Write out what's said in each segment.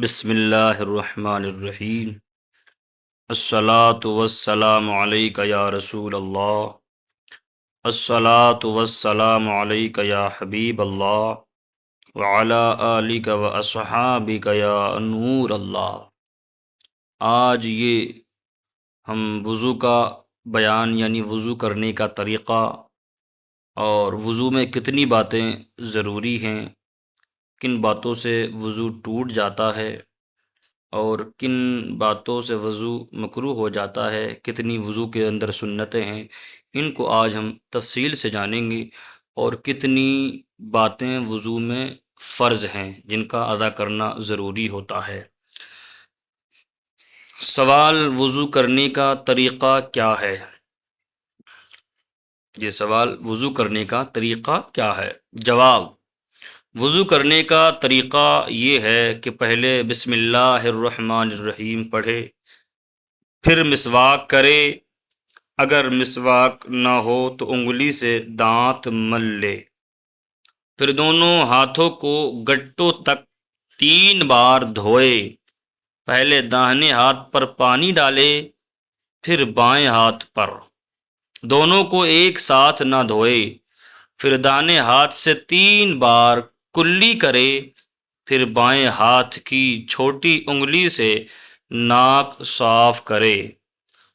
بسم اللہ الرحمن الرحیم۔ الصلاۃ والسلام علیک یا رسول اللہ، الصلاۃ والسلام علیک یا حبیب اللہ، وعلی آلک و اصحابک یا نور اللہ۔ آج یہ ہم وضو کا بیان یعنی وضو کرنے کا طریقہ اور وضو میں کتنی باتیں ضروری ہیں، کن باتوں سے وضو ٹوٹ جاتا ہے اور کن باتوں سے وضو مکروہ ہو جاتا ہے، کتنی وضو کے اندر سنتیں ہیں، ان کو آج ہم تفصیل سے جانیں گے، اور کتنی باتیں وضو میں فرض ہیں جن کا ادا کرنا ضروری ہوتا ہے۔ سوال: وضو کرنے کا طریقہ کیا ہے؟ یہ سوال وضو کرنے کا طریقہ کیا ہے؟ جواب: وضو کرنے کا طریقہ یہ ہے کہ پہلے بسم اللہ الرحمن الرحیم پڑھے، پھر مسواک کرے، اگر مسواک نہ ہو تو انگلی سے دانت مل لے، پھر دونوں ہاتھوں کو گٹوں تک 3 بار دھوئے، پہلے داہنے ہاتھ پر پانی ڈالے پھر بائیں ہاتھ پر، دونوں کو ایک ساتھ نہ دھوئے، پھر داہنے ہاتھ سے 3 بار کلی کرے، پھر بائیں ہاتھ کی چھوٹی انگلی سے ناک صاف کرے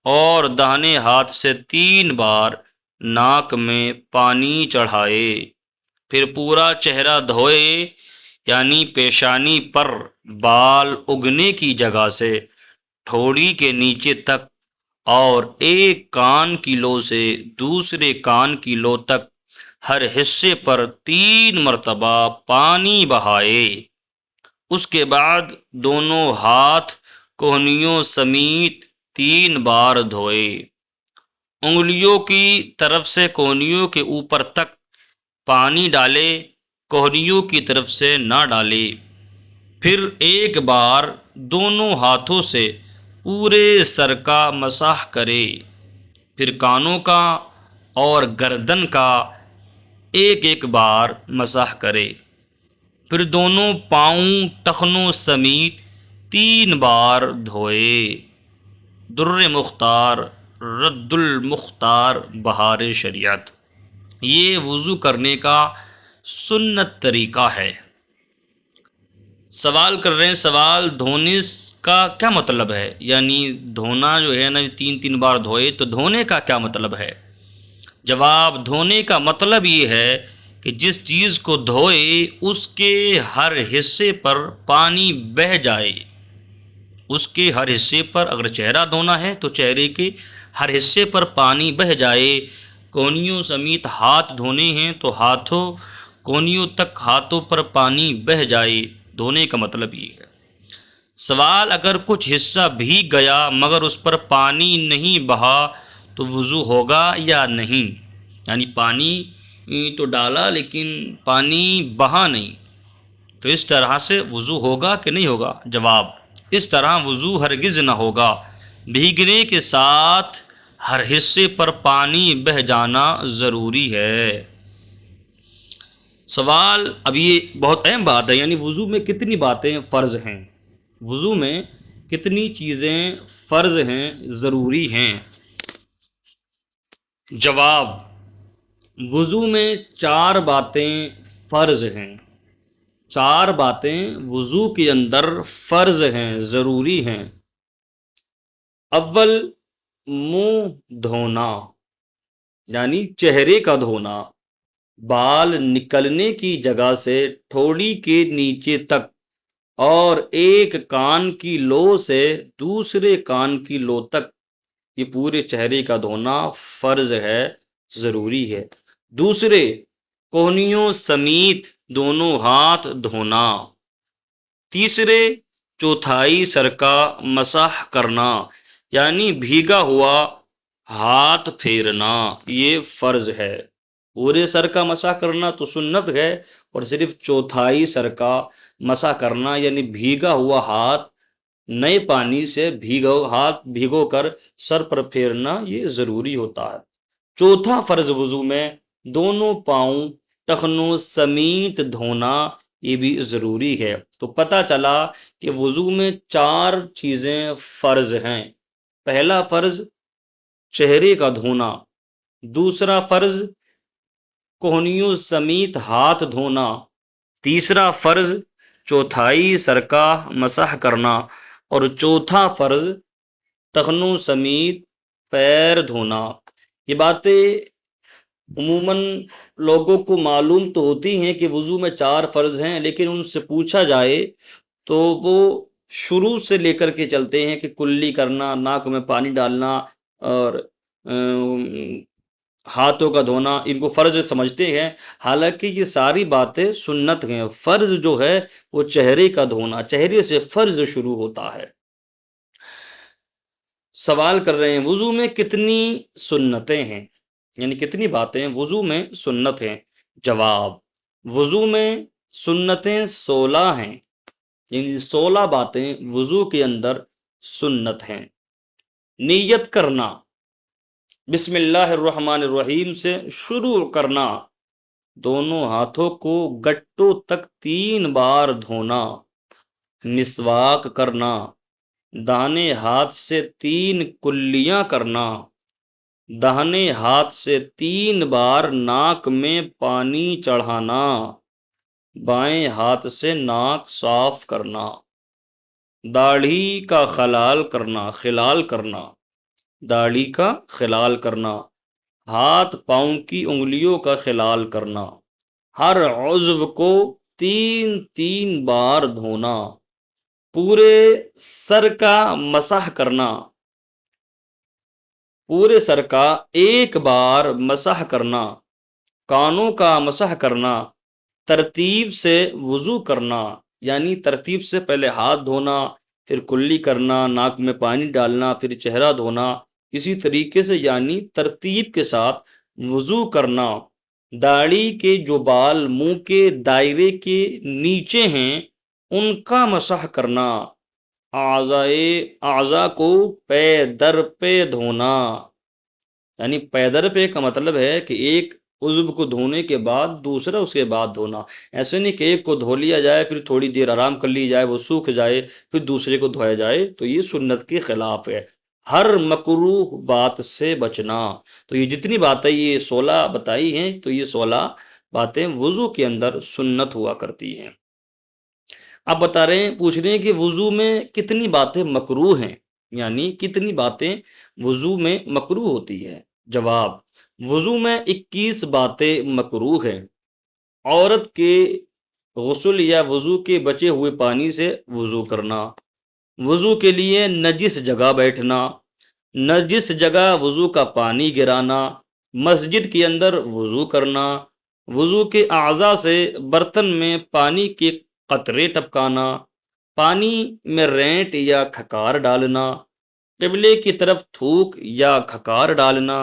اور داہنے ہاتھ سے 3 بار ناک میں پانی چڑھائے، پھر پورا چہرہ دھوئے، یعنی پیشانی پر بال اگنے کی جگہ سے ٹھوڑی کے نیچے تک، اور ایک کان کی لو سے دوسرے کان کی لو تک ہر حصے پر 3 مرتبہ پانی بہائے۔ اس کے بعد دونوں ہاتھ کوہنیوں سمیت 3 بار دھوئے، انگلیوں کی طرف سے کوہنیوں کے اوپر تک پانی ڈالے، کوہنیوں کی طرف سے نہ ڈالے، پھر ایک بار دونوں ہاتھوں سے پورے سر کا مسح کرے، پھر کانوں کا اور گردن کا ایک ایک بار مسح کرے، پھر دونوں پاؤں ٹخنوں سمیت 3 بار دھوئے۔ در مختار رد المختار بہار شریعت۔ یہ وضو کرنے کا سنت طریقہ ہے۔ سوال کر رہے ہیں، سوال دھونے کا کیا مطلب ہے؟ یعنی دھونا جو ہے نا 3 بار دھوئے، تو دھونے کا کیا مطلب ہے؟ جواب: دھونے کا مطلب یہ ہے کہ جس چیز کو دھوئے اس کے ہر حصے پر پانی بہہ جائے، اس کے ہر حصے پر، اگر چہرہ دھونا ہے تو چہرے کے ہر حصے پر پانی بہہ جائے، کونیوں سمیت ہاتھ دھونے ہیں تو ہاتھوں کونیوں تک ہاتھوں پر پانی بہہ جائے، دھونے کا مطلب یہ ہے۔ سوال: اگر کچھ حصہ بھیگ گیا مگر اس پر پانی نہیں بہا تو وضو ہوگا یا نہیں؟ یعنی پانی تو ڈالا لیکن پانی بہا نہیں، تو اس طرح سے وضو ہوگا کہ نہیں ہوگا؟ جواب: اس طرح وضو ہرگز نہ ہوگا، بھیگنے کے ساتھ ہر حصے پر پانی بہہ جانا ضروری ہے۔ سوال: اب یہ بہت اہم بات ہے، یعنی وضو میں کتنی باتیں فرض ہیں، وضو میں کتنی چیزیں فرض ہیں، ضروری ہیں؟ جواب: وضو میں 4 باتیں فرض ہیں، 4 باتیں وضو کے اندر فرض ہیں، ضروری ہیں۔ اول، منہ دھونا، یعنی چہرے کا دھونا، بال نکلنے کی جگہ سے ٹھوڑی کے نیچے تک اور ایک کان کی لو سے دوسرے کان کی لو تک، یہ پورے چہرے کا دھونا فرض ہے، ضروری ہے۔ دوسرے، کوہنیوں سمیت دونوں ہاتھ دھونا۔ تیسرے، چوتھائی سر کا مسح کرنا، یعنی بھیگا ہوا ہاتھ پھیرنا، یہ فرض ہے۔ پورے سر کا مسح کرنا تو سنت ہے، اور صرف چوتھائی سر کا مسح کرنا یعنی بھیگا ہوا ہاتھ نئے پانی سے بھیگو کر سر پر پھیرنا، یہ ضروری ہوتا ہے۔ چوتھا فرض وضو میں دونوں پاؤں ٹخنوں سمیت دھونا، یہ بھی ضروری ہے۔ تو پتہ چلا کہ وضو میں 4 چیزیں فرض ہیں۔ پہلا فرض چہرے کا دھونا، دوسرا فرض کوہنیوں سمیت ہاتھ دھونا، تیسرا فرض چوتھائی سر کا مسح کرنا، اور چوتھا فرض ٹخنوں سمیت پیر دھونا۔ یہ باتیں عموماً لوگوں کو معلوم تو ہوتی ہیں کہ وضو میں 4 فرض ہیں، لیکن ان سے پوچھا جائے تو وہ شروع سے لے کر کے چلتے ہیں کہ کلی کرنا، ناک میں پانی ڈالنا، اور ہاتھوں کا دھونا، ان کو فرض سمجھتے ہیں۔ حالانکہ یہ ساری باتیں سنت ہیں۔ فرض جو ہے وہ چہرے کا دھونا، چہرے سے فرض شروع ہوتا ہے۔ سوال کر رہے ہیں وضو میں کتنی سنتیں ہیں، یعنی کتنی باتیں وضو میں سنت ہیں؟ جواب، وضو میں سنتیں 16 ہیں، یعنی 16 باتیں وضو کے اندر سنت ہیں۔ نیت کرنا، بسم اللہ الرحمن الرحیم سے شروع کرنا، دونوں ہاتھوں کو گٹوں تک 3 بار دھونا، مسواک کرنا، داہنے ہاتھ سے 3 کلیاں کرنا، داہنے ہاتھ سے 3 بار ناک میں پانی چڑھانا، بائیں ہاتھ سے ناک صاف کرنا، داڑھی کا خلال کرنا، داڑھی کا خلال کرنا، ہاتھ پاؤں کی انگلیوں کا خلال کرنا، ہر عضو کو 3 بار دھونا، پورے سر کا مسح کرنا، پورے سر کا 1 بار مسح کرنا، کانوں کا مسح کرنا، ترتیب سے وضو کرنا، یعنی ترتیب سے پہلے ہاتھ دھونا، پھر کلی کرنا، ناک میں پانی ڈالنا، پھر چہرہ دھونا، اسی طریقے سے یعنی ترتیب کے ساتھ وضو کرنا۔ داڑھی کے جو بال منہ کے دائرے کے نیچے ہیں ان کا مسح کرنا، اعضاء کو پے در پہ دھونا، یعنی پے در پہ کا مطلب ہے کہ ایک عضو کو دھونے کے بعد دوسرا اس کے بعد دھونا۔ ایسے نہیں کہ ایک کو دھو لیا جائے پھر تھوڑی دیر آرام کر لی جائے، وہ سوکھ جائے پھر دوسرے کو دھویا جائے، تو یہ سنت کے خلاف ہے۔ ہر مکروہ بات سے بچنا۔ تو یہ جتنی باتیں یہ 16 بتائی ہیں، تو یہ 16 باتیں وضو کے اندر سنت ہوا کرتی ہیں۔ اب بتا رہے ہیں، پوچھ رہے ہیں کہ وضو میں کتنی باتیں مکروہ ہیں، یعنی کتنی باتیں وضو میں مکروہ ہوتی ہے۔ جواب، وضو میں 21 باتیں مکروہ ہیں۔ عورت کے غسل یا وضو کے بچے ہوئے پانی سے وضو کرنا، وضو کے لیے نجس جگہ بیٹھنا، نجس جگہ وضو کا پانی گرانا، مسجد کے اندر وضو کرنا، وضو کے اعضاء سے برتن میں پانی کے قطرے ٹپکانا، پانی میں رینٹ یا کھکار ڈالنا، قبلے کی طرف تھوک یا کھکار ڈالنا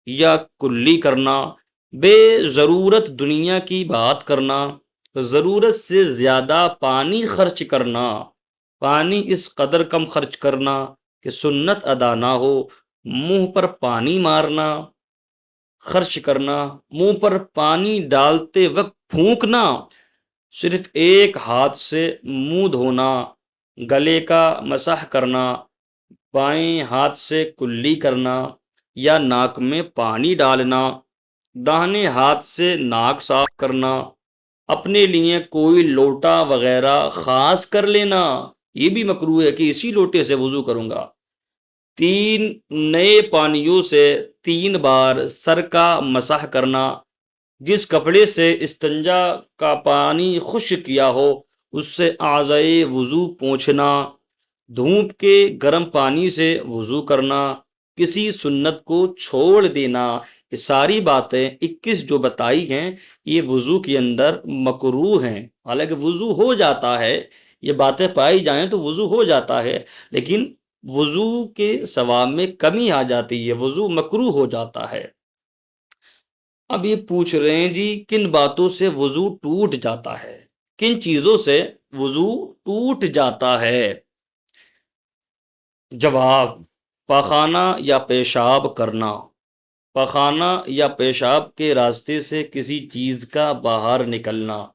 یا کلی کرنا، بے ضرورت دنیا کی بات کرنا، ضرورت سے زیادہ پانی خرچ کرنا، پانی اس قدر کم خرچ کرنا کہ سنت ادا نہ ہو، منہ پر پانی مارنا، خرچ کرنا، منہ پر پانی ڈالتے وقت پھونکنا، صرف ایک ہاتھ سے منہ دھونا، گلے کا مسح کرنا، بائیں ہاتھ سے کلی کرنا یا ناک میں پانی ڈالنا، داہنے ہاتھ سے ناک صاف کرنا، اپنے لیے کوئی لوٹا وغیرہ خاص کر لینا، یہ بھی مکروہ ہے کہ اسی لوٹے سے وضو کروں گا، 3 نئے پانیوں سے 3 بار سر کا مسح کرنا، جس کپڑے سے استنجا کا پانی خشک کیا ہو اس سے اعضائے وضو پوچھنا، دھوپ کے گرم پانی سے وضو کرنا، کسی سنت کو چھوڑ دینا۔ یہ ساری باتیں 21 جو بتائی ہیں یہ وضو کے اندر مکروہ ہیں۔ حالانکہ وضو ہو جاتا ہے، یہ باتیں پائی جائیں تو وضو ہو جاتا ہے، لیکن وضو کے ثواب میں کمی آ جاتی ہے، وضو مکروہ ہو جاتا ہے۔ اب یہ پوچھ رہے ہیں جی کن باتوں سے وضو ٹوٹ جاتا ہے، کن چیزوں سے وضو ٹوٹ جاتا ہے؟ جواب، پاخانہ یا پیشاب کرنا، پاخانہ یا پیشاب کے راستے سے کسی چیز کا باہر نکلنا،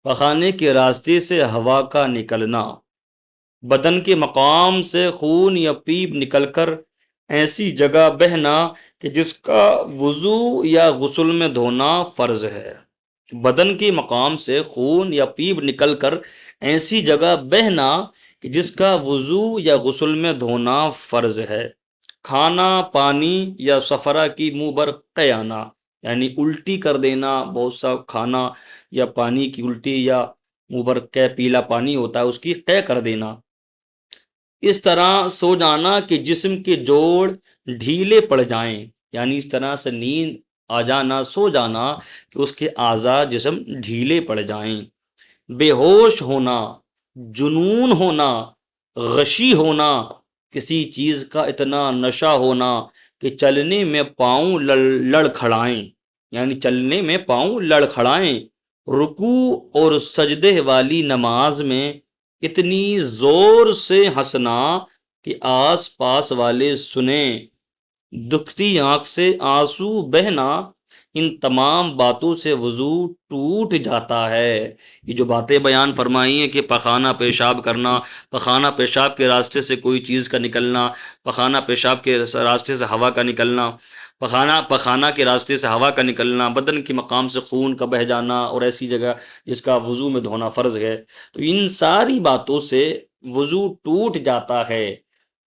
پخانے کے راستے سے ہوا کا نکلنا، بدن کے مقام سے خون یا پیپ نکل کر ایسی جگہ بہنا کہ جس کا وضو یا غسل میں دھونا فرض ہے۔ بدن کے مقام سے خون یا پیپ نکل کر ایسی جگہ بہنا کہ جس کا وضو یا غسل میں دھونا فرض ہے۔ کھانا پانی یا سفرہ کی منہ بر قے آنا، یعنی الٹی کر دینا، بہت سا کھانا یا پانی کی الٹی، یا منہ بر قے پیلا پانی ہوتا ہے اس کی قے کر دینا۔ اس طرح سو جانا کہ جسم کے جوڑ ڈھیلے پڑ جائیں، یعنی اس طرح سے نیند آ جانا، سو جانا کہ اس کے اعضاء جسم ڈھیلے پڑ جائیں۔ بے ہوش ہونا، جنون ہونا، غشی ہونا، کسی چیز کا اتنا نشہ ہونا کہ چلنے میں پاؤں لڑکھڑائیں، یعنی چلنے میں پاؤں لڑکھڑائیں۔ رکوع اور سجدے والی نماز میں اتنی زور سے ہنسنا کہ آس پاس والے سنیں، دکھتی آنکھ سے آنسو بہنا، ان تمام باتوں سے وضو ٹوٹ جاتا ہے۔ یہ جو باتیں بیان فرمائی ہیں کہ پخانہ پیشاب کرنا، پخانہ پیشاب کے راستے سے کوئی چیز کا نکلنا، پخانہ پیشاب کے راستے سے ہوا کا نکلنا، پخانہ کے راستے سے ہوا کا نکلنا، بدن کے مقام سے خون کا بہہ جانا، اور ایسی جگہ جس کا وضو میں دھونا فرض ہے، تو ان ساری باتوں سے وضو ٹوٹ جاتا ہے۔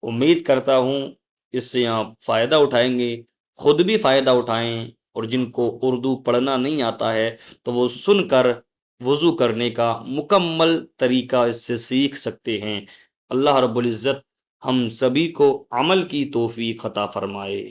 امید کرتا ہوں اس سے آپ فائدہ اٹھائیں گے، خود بھی فائدہ اٹھائیں، اور جن کو اردو پڑھنا نہیں آتا ہے تو وہ سن کر وضو کرنے کا مکمل طریقہ اس سے سیکھ سکتے ہیں۔ اللہ رب العزت ہم سبھی کو عمل کی توفیق عطا فرمائے۔